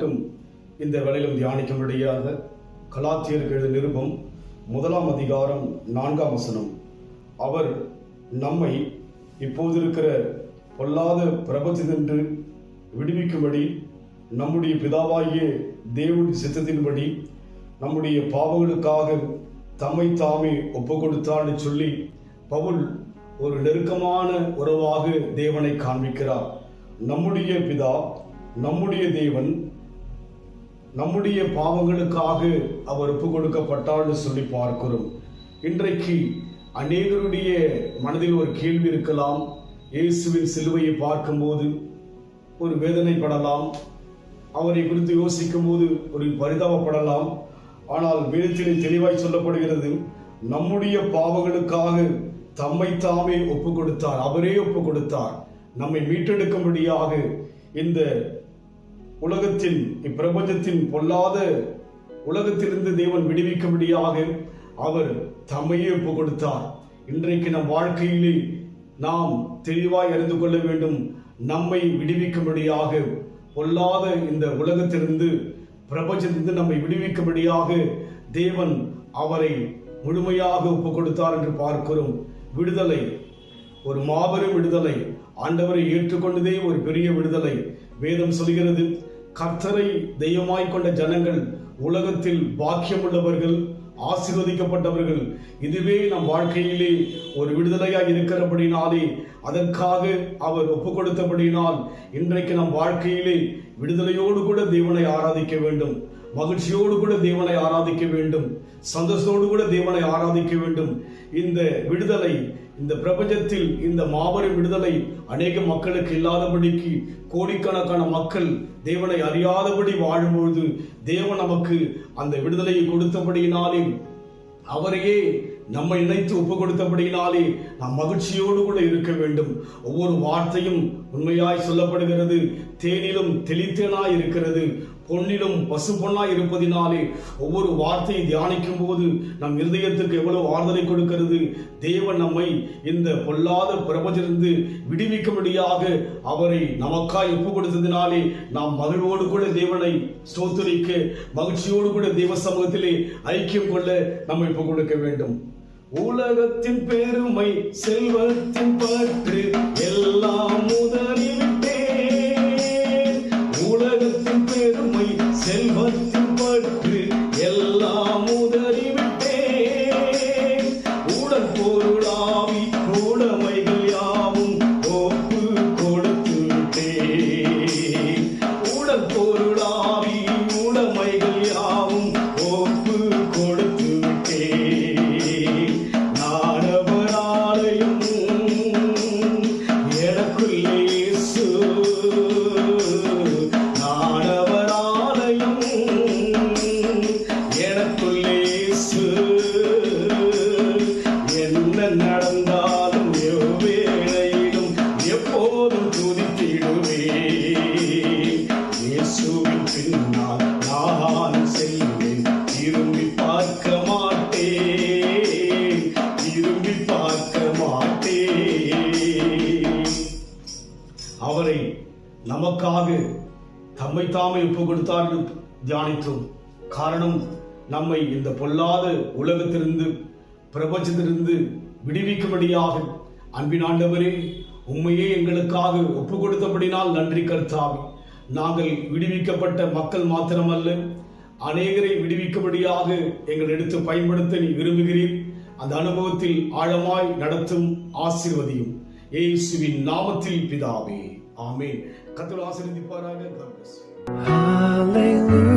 மட்டும் இந்த வேளையிலும் தியானிக்கும்படியாக கலாத்தியருக்கு எழுதிய நிருபம் 1 அதிகாரம் 4 வசனம். அவர் நம்மை இப்போது இருக்கிற பொல்லாத பிரபஞ்சத்தினின்று விடுவிக்கும்படி நம்முடைய பிதாவாகிய தேவனுடைய சித்தத்தின்படி நம்முடைய பாவங்களுக்காக தம்மை தாமே ஒப்பு கொடுத்தார் என்று சொல்லி பவுல் ஒரு நெருக்கமான உறவாக தேவனை காண்பிக்கிறார். நம்முடைய பிதா, நம்முடைய தேவன், நம்முடைய பாவங்களுக்காக அவர் ஒப்பு கொடுக்கப்பட்டார் என்று சொல்லி பார்க்கிறோம். இன்றைக்கு அநேகருடைய மனதில் ஒரு கேள்வி இருக்கலாம். இயேசுவின் சிலுவையை பார்க்கும்போது ஒரு வேதனைப்படலாம், அவரை குறித்து யோசிக்கும் போது ஒரு பரிதாபப்படலாம். ஆனால் வேதத்திலே தெளிவாய் சொல்லப்படுகிறது, நம்முடைய பாவங்களுக்காக தம்மை தாமே ஒப்பு கொடுத்தார். அவரே ஒப்பு கொடுத்தார். நம்மை மீட்டெடுக்கும்படியாக இந்த உலகத்தின் இப்பிரபஞ்சத்தின் பொல்லாத உலகத்திலிருந்து தேவன் விடுவிக்கும்படியாக அவர் தம்மையே ஒப்பு கொடுத்தார். இன்றைக்கு நம் வாழ்க்கையிலே நாம் தெளிவாய் அறிந்து கொள்ள வேண்டும். நம்மை விடுவிக்கும்படியாக பொல்லாத இந்த உலகத்திலிருந்து பிரபஞ்சத்திலிருந்து நம்மை விடுவிக்கும்படியாக தேவன் அவரை முழுமையாக ஒப்பு கொடுத்தார் என்று பார்க்கிறோம். விடுதலை, ஒரு மாபெரும் விடுதலை, ஆண்டவரை ஏற்றுக்கொண்டதே ஒரு பெரிய விடுதலை. வேதம் சொல்கிறது, கர்த்தரை தெய்வமாய் கொண்ட ஜனங்கள் உலகத்தில் பாக்கியமுள்ளவர்கள், ஆசீர்வதிக்கப்பட்டவர்கள். இதுவே நம் வாழ்க்கையிலே ஒரு விடுதலையாக இருக்கிறபடினாலே, அதற்காக அவர் ஒப்பு கொடுத்தபடினால் இன்றைக்கு நம் வாழ்க்கையிலே விடுதலையோடு கூட தேவனை ஆராதிக்க வேண்டும், மகிழ்ச்சியோடு கூட தேவனை ஆராதிக்க வேண்டும், சந்தோஷத்தோடு கூட தேவனை ஆராதிக்க வேண்டும். இந்த விடுதலை, இந்த பிரபஞ்சத்தில் இந்த மாபெரும் விடுதலை அநேக மக்களுக்கு இல்லாதபடிக்கு கோடிக்கணக்கான மக்கள் தேவனை அறியாதபடி வாழும்பொழுது தேவன் நமக்கு அந்த விடுதலையை கொடுத்தபடியினாலே, அவரையே நம்மை நினைத்து ஒப்பு கொடுத்தபடியினாலே நாம் மகிழ்ச்சியோடு கூட இருக்க வேண்டும். ஒவ்வொரு வார்த்தையும் உண்மையாய் சொல்லப்படுகிறது. தேனிலும் தெளித்தேனாய் இருக்கிறது, பொன்னிலும் பசு பொன்னாய் இருப்பதினாலே ஒவ்வொரு வார்த்தையை தியானிக்கும் போது நம் இருதயத்துக்கு எவ்வளவு ஆறுதலை கொடுக்கிறது. தேவன் நம்மை இந்த பொல்லாத பிரபஞ்சத்திலிருந்து விடுவிக்கும்படியாக அவரை நமக்காய் ஒப்பு கொடுத்ததினாலே நாம் மகிழ்வோடு கூட தேவனை ஸ்தோத்திரிக்க, மகிழ்ச்சியோடு கூட தேவ சமூகத்திலே ஐக்கியம் கொள்ள நம்மை ஒப்பு கொடுக்க வேண்டும். உலகத்தின் பெருமை, செல்வத்தின் பற்று எல்லாம் முதலிவிட்டேன். உலகத்தின் பெருமை, செல்வத்தின் பற்று எல்லாம் முதலிவிட்டேன். உடல் பொருளாவி உடைமைகள் யாவும் ஒப்பு கொடுத்து விட்டேன். உடல் பொருளாவி உடைமைகள் யாவும் ஒப்பு கொடுத்து விட்டேன். நடந்தாலும் எவ்வேளையிலும் எப்போதும் துதித்திடுவேன். இயேசுவின் பின்னால் நான் செல்வேன், திரும்பி பார்க்க மாட்டேன், திரும்பி பார்க்க மாட்டேன். அவரை நமக்காக தம்மை தாமே ஒப்பு கொடுத்தார் தியானித்தோம். காரணம், நம்மை இந்த பொல்லாத உலகத்திலிருந்து பிரபஞ்சத்திலிருந்து விடுவிக்கும்படியாக அன்பின் ஆண்டவரே, உம்மையே எங்களுக்காக ஒப்பு கொடுத்தபடினால் நன்றி கர்த்தாவே. நாங்கள் விடுவிக்கப்பட்ட மக்கள் மாத்திரமல்ல, அநேகரை விடுவிக்கும்படியாக எங்கள் எடுத்து பயன்படுத்த நீ விரும்புகிறீர். அந்த அனுபவத்தில் ஆழமாய் நடத்தும் ஆசீர்வதியும் இயேசுவின் நாமத்தில் பிதாவே, ஆமென். கர்த்தர் ஆசீர்வதிப்பாராக. God bless you.